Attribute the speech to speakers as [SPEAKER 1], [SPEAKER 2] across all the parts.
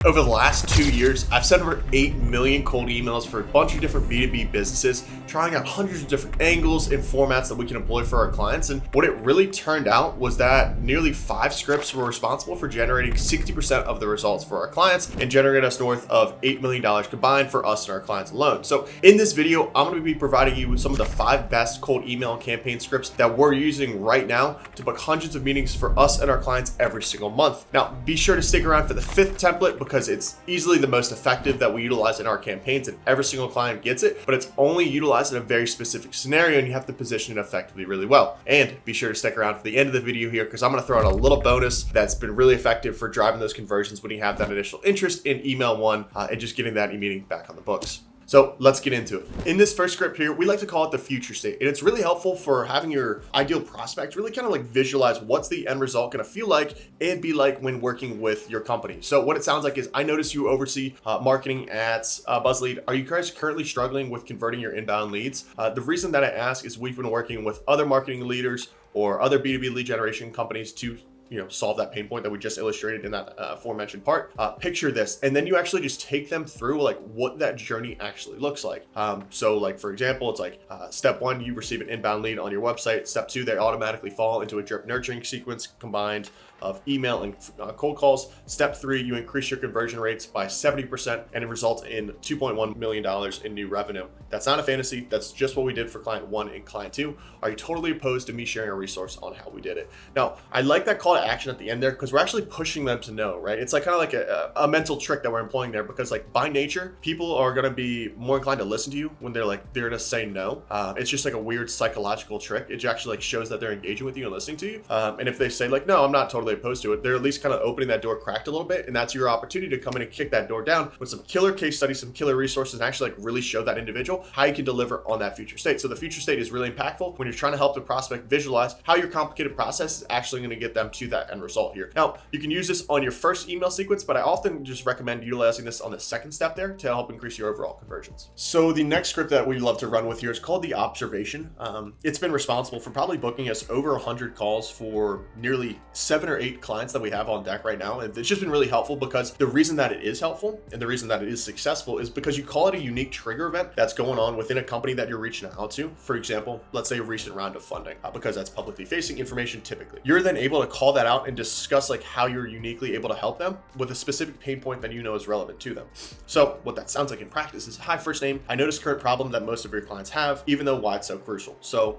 [SPEAKER 1] Over the last 2 years, I've sent over 8 million cold emails for a bunch of different B2B businesses, trying out hundreds of different angles and formats that we can employ for our clients. And what it really turned out was that nearly 5 scripts were responsible for generating 60% of the results for our clients and generated us north of $8 million combined for us and our clients alone. So in this video, I'm going to be providing you with some of the 5 best cold email and campaign scripts that we're using right now to book hundreds of meetings for us and our clients every single month. Now, be sure to stick around for the 5th template because it's easily the most effective that we utilize in our campaigns, and every single client gets it, but it's only utilized in a very specific scenario and you have to position it effectively really well. And be sure to stick around for the end of the video here because I'm going to throw out a little bonus that's been really effective for driving those conversions when you have that initial interest in email one and just getting that meeting back on the books. So let's get into it. In this first script here, we like to call it the future state. And it's really helpful for having your ideal prospect really kind of like visualize what's the end result going to feel like and be like when working with your company. So what it sounds like is, I notice you oversee marketing at BuzzLead. Are you guys currently struggling with converting your inbound leads? The reason that I ask is we've been working with other marketing leaders or other B2B lead generation companies to solve that pain point that we just illustrated in that aforementioned part. Picture this, and then you actually just take them through like what that journey actually looks like. So like, for example, it's like step 1, you receive an inbound lead on your website. Step 2, they automatically fall into a drip nurturing sequence combined of email and cold calls. Step 3, you increase your conversion rates by 70% and it results in $2.1 million in new revenue. That's not a fantasy. That's just what we did for client 1 and client 2. Are you totally opposed to me sharing a resource on how we did it? Now, I like that call to action at the end there because we're actually pushing them to know, right? It's like kind of like a mental trick that we're employing there because like by nature, people are going to be more inclined to listen to you when they're going to say no. It's just like a weird psychological trick. It actually like shows that they're engaging with you and listening to you. And if they say like, no, I'm not totally opposed to it, they're at least kind of opening that door cracked a little bit, and that's your opportunity to come in and kick that door down with some killer case studies, some killer resources, and actually like really show that individual how you can deliver on that future state. So the future state is really impactful when you're trying to help the prospect visualize how your complicated process is actually going to get them to that end result here. Now, you can use this on your first email sequence, but I often just recommend utilizing this on the second step there to help increase your overall conversions. So the next script that we love to run with here is called the observation. It's been responsible for probably booking us over 100 calls for nearly 7 or 8 clients that we have on deck right now. And it's just been really helpful because the reason that it is helpful and the reason that it is successful is because you call it a unique trigger event that's going on within a company that you're reaching out to. For example, let's say a recent round of funding, because that's publicly facing information typically. You're then able to call that out and discuss like how you're uniquely able to help them with a specific pain point that you know is relevant to them. So what that sounds like in practice is, hi, first name, I noticed current problem that most of your clients have, even though why it's so crucial. So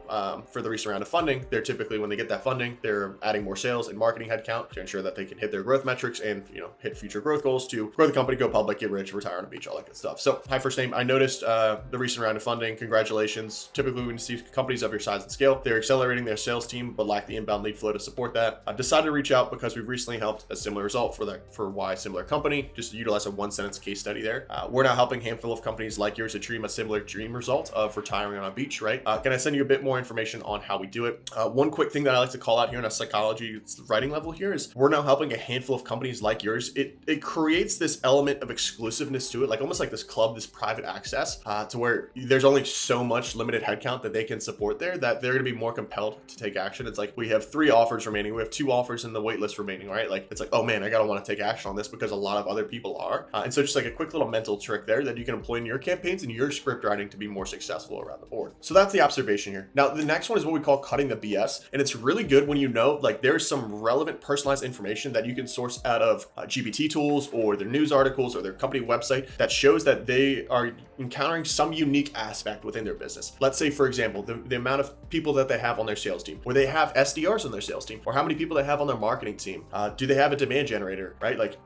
[SPEAKER 1] for the recent round of funding, they're typically, when they get that funding, they're adding more sales and marketing headcount to ensure that they can hit their growth metrics and hit future growth goals to grow the company, go public, get rich, retire on a beach, all that good stuff. So hi, first name, I noticed the recent round of funding. Congratulations. Typically when you see companies of your size and scale, they're accelerating their sales team but lack the inbound lead flow to support that. I've decided to reach out because we've recently helped a similar result for why similar company. Just to utilize a 1-sentence case study there. We're now helping a handful of companies like yours achieve a similar dream result of retiring on a beach, right? Can I send you a bit more information on how we do it? One quick thing that I like to call out here on a psychology writing level here is we're now helping a handful of companies like yours. It creates this element of exclusiveness to it, like almost like this club, this private access to where there's only so much limited headcount that they can support there that they're going to be more compelled to take action. It's like we have 3 offers remaining. We have 2 offers in the wait list remaining, right? Like it's like, oh man, I gotta want to take action on this because a lot of other people are. And so just like a quick little mental trick there that you can employ in your campaigns and your script writing to be more successful around the board. So that's the observation here. Now, the next one is what we call cutting the BS. And it's really good when you know like there's some relevant personalized information that you can source out of GPT tools or their news articles or their company website that shows that they are encountering some unique aspect within their business. Let's say, for example, the amount of people that they have on their sales team, or they have SDRs on their sales team, or how many people they have on their marketing team. Do they have a demand generator, right? Like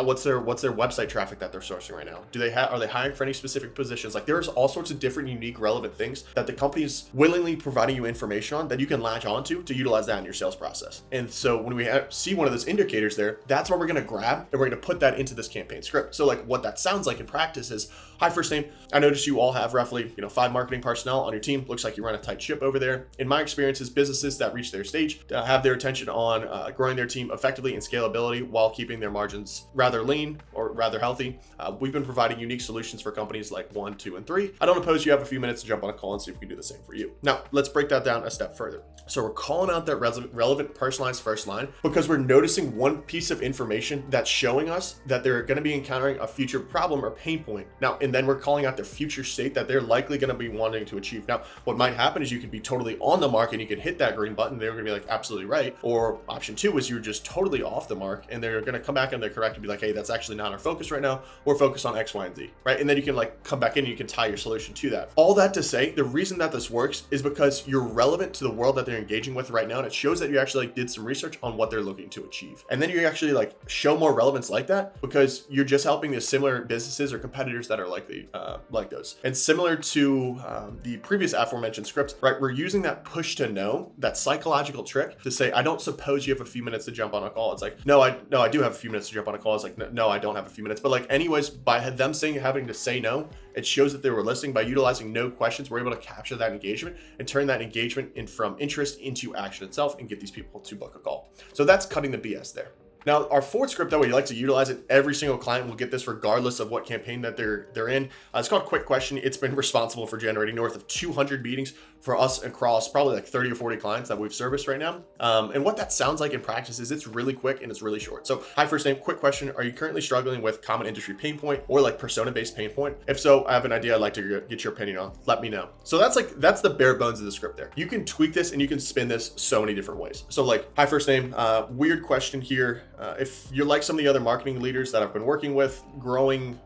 [SPEAKER 1] what's their website traffic that they're sourcing right now? Are they hiring for any specific positions? Like there's all sorts of different unique relevant things that the company's willingly providing you information on that you can latch onto to utilize that in your sales process. And so when we see one of those indicators there, that's what we're going to grab and we're going to put that into this campaign script. So like what that sounds like in practice is, hi, first name, I noticed you all have roughly 5 marketing personnel on your team. Looks like you run a tight ship over there. In my experiences, businesses that reach their stage have their attention on growing their team effectively and scalability while keeping their margins rather lean or rather healthy. We've been providing unique solutions for companies like 1, 2, and 3. I don't oppose you have a few minutes to jump on a call and see if we can do the same for you. Now, let's break that down a step further. So we're calling out that relevant personalized first line because we're noticing one piece of information that's showing us that they're going to be encountering a future problem or pain point. Now, and then we're calling out the future state that they're likely going to be wanting to achieve. Now, what might happen is you could be totally on the mark and you could hit that green button. They're going to be like, absolutely right. Or option 2 is you're just totally off the mark and they're going to come back and they're correct and be like, hey, that's actually not our focus right now. We're focused on X, Y, and Z, right? And then you can like come back in and you can tie your solution to that. All that to say, the reason that this works is because you're relevant to the world that they're engaging with right now. And it shows that you actually like did some research on what they're looking to achieve. And then you actually like show more relevance like that because you're just helping the similar businesses or competitors that are like those. And similar to the previous aforementioned scripts, right? We're using that push to no, that psychological trick to say, I don't suppose you have a few minutes to jump on a call. It's like, no, I do have a few minutes to jump on a call. It's like, no, I don't have a few minutes. But like anyways, by them having to say no, it shows that they were listening. By utilizing no questions, we're able to capture that engagement and turn that engagement from interest into action itself and get these people to book a call. So that's cutting the BS there. Now, our fourth script that we like to utilize it, every single client will get this regardless of what campaign that they're in. It's called Quick Question. It's been responsible for generating north of 200 meetings for us across probably like 30 or 40 clients that we've serviced right now. And what that sounds like in practice is it's really quick and it's really short. So hi, first name, quick question. Are you currently struggling with common industry pain point or like persona-based pain point? If so, I have an idea I'd like to get your opinion on. Let me know. So that's the bare bones of the script there. You can tweak this and you can spin this so many different ways. So like, hi, first name, weird question here. If you're like some of the other marketing leaders that I've been working with, growing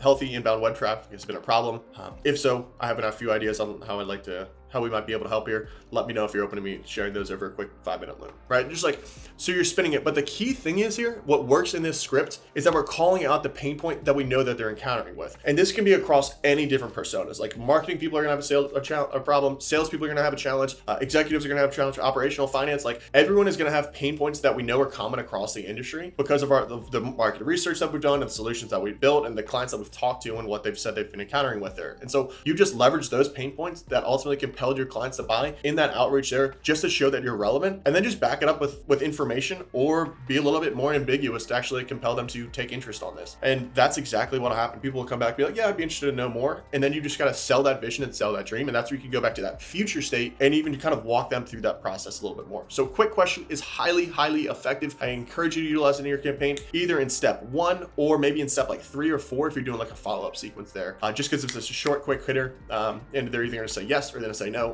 [SPEAKER 1] healthy inbound web traffic has been a problem. If so, I have a few ideas on how we might be able to help here. Let me know if you're open to me sharing those over a quick 5-minute loop, right? Just like, so you're spinning it. But the key thing is here, what works in this script is that we're calling out the pain point that we know that they're encountering with. And this can be across any different personas. Like marketing people are gonna have a problem, sales people are gonna have a challenge, executives are gonna have a challenge, operational finance, like everyone is gonna have pain points that we know are common across the industry because of the market research that we've done and the solutions that we've built and the clients that we've talked to and what they've said they've been encountering with there. And so you just leverage those pain points that ultimately compelled your clients to buy in that outreach there just to show that you're relevant, and then just back it up with information or be a little bit more ambiguous to actually compel them to take interest on this. And that's exactly what'll happen. People will come back and be like, yeah, I'd be interested to know more. And then you just got to sell that vision and sell that dream. And that's where you can go back to that future state and even kind of walk them through that process a little bit more. So Quick Question is highly, highly effective. I encourage you to utilize it in your campaign, either in step 1 or maybe in step like 3 or 4 if you're doing like a follow-up sequence there. Just because it's a short, quick hitter, and they're either going to say yes or they're going to say no,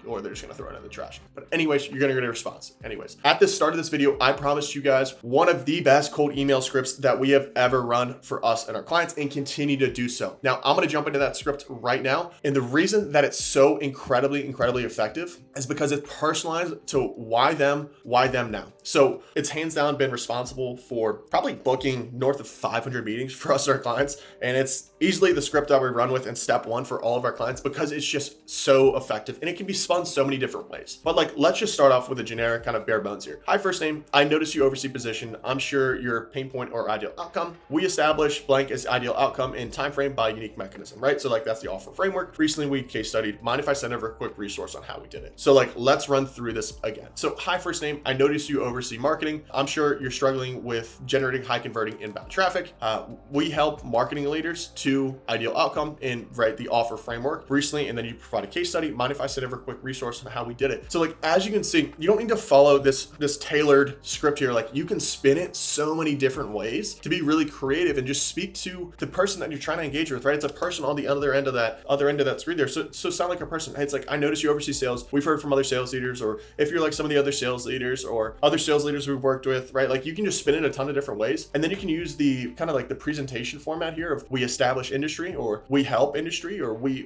[SPEAKER 1] or they're just going to throw it in the trash. But anyways, you're going to get a response. Anyways, at the start of this video, I promised you guys one of the best cold email scripts that we have ever run for us and our clients, and continue to do so. Now, I'm going to jump into that script right now. And the reason that it's so incredibly effective is because it's personalized to why them now. So it's hands down been responsible for probably booking north of 500 meetings for us and our clients. And it's easily the script that we run with in step 1 for all of our clients because it's just so effective and it can be spun so many different ways. But like, let's just start off with a generic kind of bare bones here. Hi, first name. I notice you oversee position. I'm sure your pain point or ideal outcome. We establish blank as ideal outcome in time frame by unique mechanism, right? So like that's the offer framework. Recently we case studied. Mind if I send over a quick resource on how we did it? So like, let's run through this again. So hi, first name. I notice you oversee marketing. I'm sure you're struggling with generating high converting inbound traffic. We help marketing leaders to ideal outcome in the offer framework recently, and then you provide a case study. Mind if I send over a quick resource on how we did it? So like, as you can see, you don't need to follow this tailored script here. Like you can spin it so many different ways to be really creative and just speak to the person that you're trying to engage with, right? It's a person on the other end of that screen there. So sound like a person. Hey, it's like, I notice you oversee sales. We've heard from other sales leaders, or if you're like some of the other sales leaders or other sales leaders we've worked with, right? Like you can just spin it a ton of different ways. And then you can use the kind of like the presentation format here of we establish industry, or we help industry, or we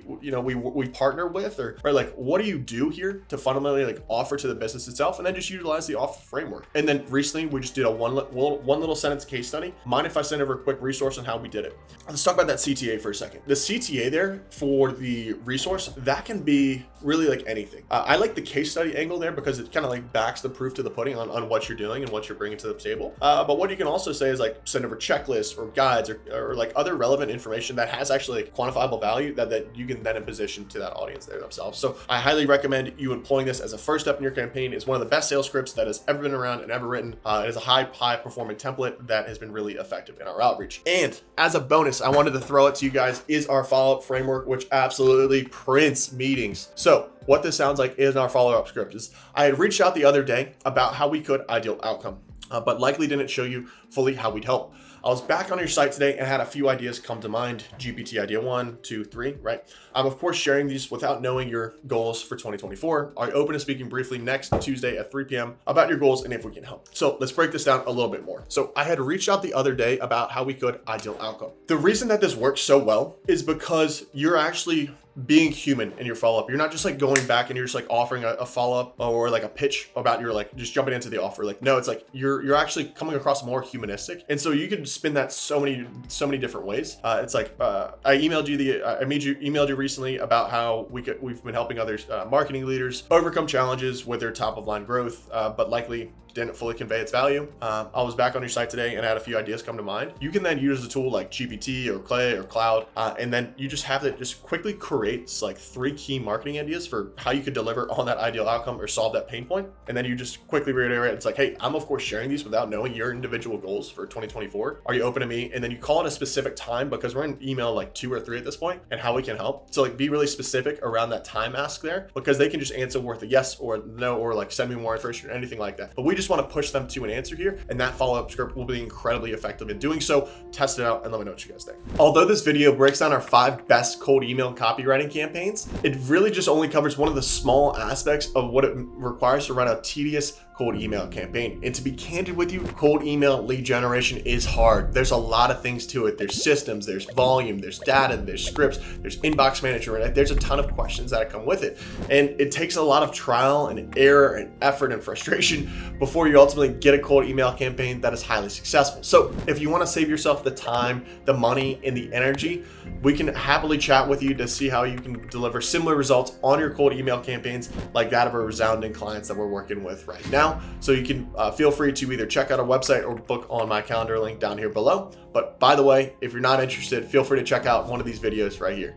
[SPEAKER 1] partner with, or right? Like, what do you do here to fundamentally like offer to the business itself? And then just utilize the offer framework. And then recently we just did a one little sentence case study. Mind if I send over a quick resource on how we did it? Let's talk about that CTA for a second. The CTA there for the resource, that can be really like anything. I like the case study angle there because it kind of like backs the proof to the pudding on what you're doing and what you're bringing to the table. But what you can also say is like send over checklists or guides or like other relevant information that has actually like quantifiable value that you can then position to that audience there themselves. So I highly recommend you employing this as a first step in your campaign. It's one of the best sales scripts that has ever been around and ever written. It is a high performing template that has been really effective in our outreach. And as a bonus, I wanted to throw it to you guys is our follow-up framework, which absolutely prints meetings. So what this sounds like is our follow-up script. Is I had reached out the other day about how we could ideal outcome, but likely didn't show you fully how we'd help. I was back on your site today and had a few ideas come to mind. GPT idea 1, 2, 3, right? I'm of course sharing these without knowing your goals for 2024. Are you open to speaking briefly next Tuesday at 3 p.m. about your goals and if we can help? So let's break this down a little bit more. So I had reached out the other day about how we could ideal outcome. The reason that this works so well is because you're actually being human in your follow-up. You're not just like going back and you're just like offering a follow-up or like a pitch about your like just jumping into the offer. Like, no, it's like you're actually coming across more humanistic. And so you can spin that so many different ways. It's like I emailed you recently about how we've been helping others marketing leaders overcome challenges with their top of line growth, but likely didn't fully convey its value. I was back on your site today and had a few ideas come to mind. You can then use a tool like GPT or Clay or Cloud, and then you just have to just quickly create like 3 key marketing ideas for how you could deliver on that ideal outcome or solve that pain point. And then you just quickly reiterate, it's like, hey, I'm of course sharing these without knowing your individual goals for 2024. Are you open to me? And then you call it a specific time because we're in email like 2 or 3 at this point and how we can help. So like be really specific around that time ask there because they can just answer with a yes or no or like send me more information or anything like that. But we just want to push them to an answer here, and that follow-up script will be incredibly effective in doing so. Test it out and let me know what you guys think. Although this video breaks down our 5 best cold email copywriting campaigns, it really just only covers one of the small aspects of what it requires to run a tedious cold email campaign. And to be candid with you, cold email lead generation is hard. There's a lot of things to it. There's systems, there's volume, there's data, there's scripts, there's inbox manager, and there's a ton of questions that come with it. And it takes a lot of trial and error and effort and frustration before you ultimately get a cold email campaign that is highly successful. So if you want to save yourself the time, the money, and the energy, we can happily chat with you to see how you can deliver similar results on your cold email campaigns like that of our resounding clients that we're working with right now. So you can feel free to either check out our website or book on my calendar link down here below. But by the way, if you're not interested, feel free to check out one of these videos right here.